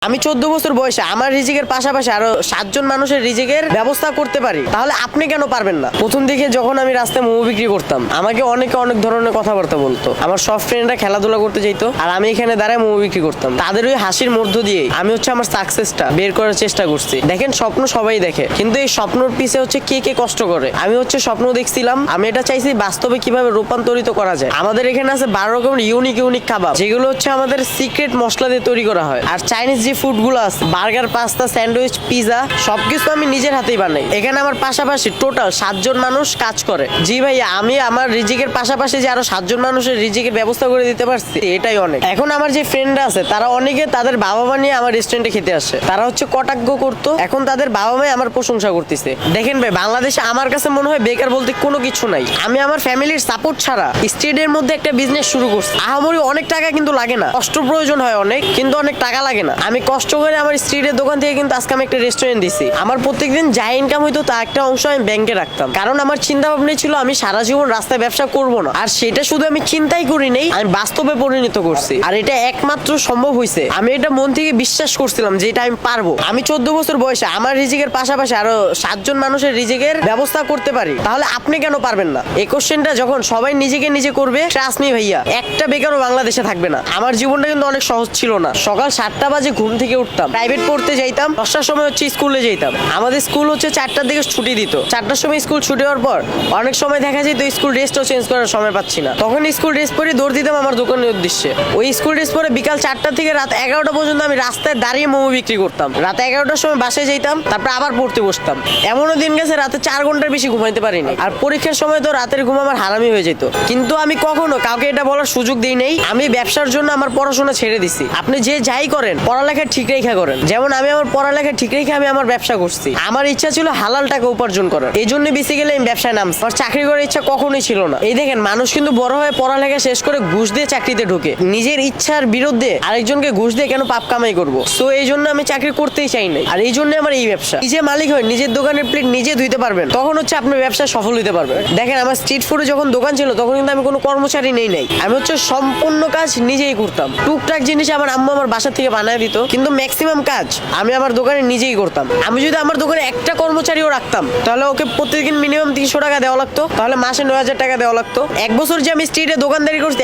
আমি 14 বছর বয়সে আমার রিজিকের পাশাপাশি আরো 7 জন মানুষের রিজিকের ব্যবস্থা করতে পারি, তাহলে আপনি কেন পারবেন না? প্রথম দিকে যখন আমি রাস্তায় মোমো বিক্রি করতাম, আমাকে অনেকে অনেক ধরনের কথাবার্তা বলতো। আমার সব ফ্রেন্ডরা খেলাধুলা করতে যেত, আর আমি এখানে দাঁড়ায় মোমো বিক্রি করতাম। তাদের ওই হাসির মধ্য দিয়ে আমি আমার সাকসেসটা বের করার চেষ্টা করছি। দেখেন, স্বপ্ন সবাই দেখে, কিন্তু এই স্বপ্নর পিছে কে কে কষ্ট করে। আমি স্বপ্ন দেখছিলাম, আমি এটা চাইছি বাস্তবে কিভাবে রূপান্তরিত করা যায়। আমাদের এখানে আছে 12 রকমের ইউনিক কাবাব, যেগুলো আমাদের সিক্রেট মশলা দিয়ে তৈরি করা হয়। আর চাইনিজ যে ফুড গুলো আছে, বার্গার, পাস্তা, স্যান্ডউইচ, পিজা, সবকিছু আমি নিজের হাতেই বানাই। এখানে আমার পাশাপাশি টোটাল 7 জন মানুষ কাজ করে। জি ভাইয়া, আমি আমার রিজিকের পাশাপাশি যে আরো 7 জন মানুষের রিজিকের ব্যবস্থা করে দিতে পারছি, এটাই অনেক। এখন আমার যে ফ্রেন্ডরা আছে, তারা অনেকে তাদের বাবা মা নিয়ে আমার রেস্টুরেন্টে খেতে আসে। তারা কটাক্ষ করতো, এখন তাদের বাবা মাই আমার প্রশংসা করতেছে। দেখেন ভাই, বাংলাদেশে আমার কাছে মনে হয় বেকার বলতে কোনো কিছু নাই। আমি আমার ফ্যামিলির সাপোর্ট ছাড়া স্টেটের মধ্যে একটা বিজনেস শুরু করছি। আহামরি অনেক টাকা কিন্তু লাগে না, কষ্ট প্রয়োজন হয় অনেক, কিন্তু অনেক টাকা লাগে না। আমি কষ্ট করে আমার স্ট্রিটের দোকান থেকে কিন্তু আজকে আমি একটা রেস্টুরেন্ট দিছি। আমার প্রত্যেকদিন যা ইনকাম হইতো তা একটা অংশ আমি ব্যাংকে রাখতাম, কারণ আমার চিন্তা ভাবনা ছিল আমি সারা জীবন রাস্তায় ব্যবসা করব না। আর সেটা শুধু আমি চিন্তাই করি নাই, আমি বাস্তবে পরিণত করছি। আর এটা একমাত্র সম্ভব হয়েছে, আমি এটা মন থেকে বিশ্বাস করছিলাম যে এটা আমি পারবো। আমি 14 বছর বয়সে আমার রিজিকের পাশাপাশি আরো 7 জন মানুষের রিজিকের ব্যবস্থা করতে পারি, তাহলে আপনি কেন পারবেন না? এই কোশ্চেনটা যখন সবাই নিজেকে নিজে করবে, ট্রাস্ট মি ভাইয়া, একটা বেকারও বাংলাদেশে থাকবে না। আমার জীবনটা কিন্তু অনেক সহজ ছিল না। সকাল 7টা বাজে ঘুম থেকে উঠতাম, প্রাইভেট পড়তে যাইতাম, 10টার সময় স্কুলে যেতাম। আমাদের স্কুল 4টার দিকে ছুটি দিত। 4টার সময় স্কুল ছুটি হওয়ার পর অনেক সময় দেখা যায় তো স্কুল ড্রেসটাও চেঞ্জ করার সময় পাচ্ছি না, তখন স্কুল ড্রেস পরে দৌড় দিতাম আমার দোকানের উদ্দেশ্যে। ওই স্কুল ড্রেস পরে বিকাল 4টা থেকে রাত 11টা পর্যন্ত আমি রাস্তায় দাঁড়িয়ে মোমো বিক্রি করতাম। রাত 11টার সময় বাসায় যাইতাম, তারপর আবার পড়তে বসতাম। এমনও দিন গেছে রাতে 4 ঘন্টার বেশি ঘুমাইতে পারিনি। আর পরীক্ষার সময় তো রাতের ঘুম আমার হারামি হয়ে যেত, কিন্তু আমি কখনো কাউকে এটা বলার সুযোগ দিই নাই। আমি ব্যবসার জন্য আমার পড়াশোনা ছেড়ে দিছি। আপনি যে যাই করেন, পড়ালেখা ঠিক রেখা করেন। যেমন আমি আমার পড়ালেখা ঠিক রেখে আমি আমার ব্যবসা করছি। আমার ইচ্ছা ছিল হালাল টাকা উপার্জন করার, এই জন্য বেসিক্যালি আমি ব্যবসায় নামছি। আমার চাকরি করার ইচ্ছা কখনোই ছিল না। এই দেখেন, মানুষ কিন্তু বড় হয়ে পড়ালেখা শেষ করে ঘুষ দিয়ে চাকরিতে ঢোকে। নিজের ইচ্ছার বিরুদ্ধে আরেকজনকে ঘুষ দিয়ে কেন পাপ কামাই করবো? সো এই জন্য আমি চাকরি করতেই চাই নাই। আর এই জন্য আমার এই ব্যবসা। নিজে মালিক হয়, নিজের দোকানের প্লেট নিজে ধুইতে পারবেন, তখন আপনার ব্যবসা সফল হতে পারবে। দেখেন, আমার স্ট্রিট ফুডে যখন দোকান ছিল, তখন কিন্তু আমি কোনো কর্মচারী নেই নাই। আমি সম্পূর্ণ কাজ নিজেই করতাম। টুকটাক জিনিস আমার আম্মু আমার বাসা থেকে বানায় দিত, কিন্তু ম্যাক্সিমাম কাজ আমি আমার দোকানে নিজেই করতাম। আমি যদি আমার দোকানে একটা কর্মচারীও রাখতাম, তাহলে ওকে প্রতিদিন মিনিমাম 300 টাকা দেওয়া লাগতো, তাহলে মাসে 9000 টাকা দেওয়া লাগতো। 1 বছর যে আমি স্ট্রিটে দোকানদারি করছি,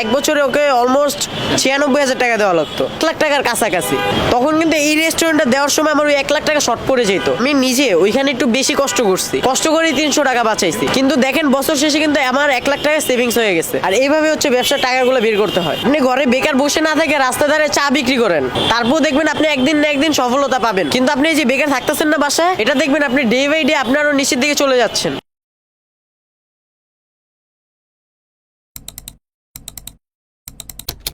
এক বছরে ওকে অলমোস্ট 96,000 টাকা দেওয়া লাগতো, 1 লাখ টাকার কাছাকাছি। তখন কিন্তু এই রেস্টুরেন্টটা দেওয়ার সময় আমার ওই 1 লাখ টাকা শর্ট পড়ে যেত। আমি নিজে ওইখানে একটু বেশি কষ্ট করছি, কষ্ট করে 300 টাকা বাঁচাইছি, কিন্তু দেখেন বছর শেষে কিন্তু আমার 1 লাখ টাকা সেভিংস হয়ে গেছে। আর এইভাবে ব্যবসার টাকাগুলো বের করতে হয়। আপনি ঘরে বেকার বসে না থেকে রাস্তা ধারে চা বিক্রি করেন, তারপর দেখবেন আপনি একদিন না একদিন সফলতা পাবেন। কিন্তু আপনি এই যে বেকার থাকতেছেন না বাসায়, এটা দেখবেন আপনি ডে বাই ডে আপনারও নিচের দিকে চলে যাচ্ছেন।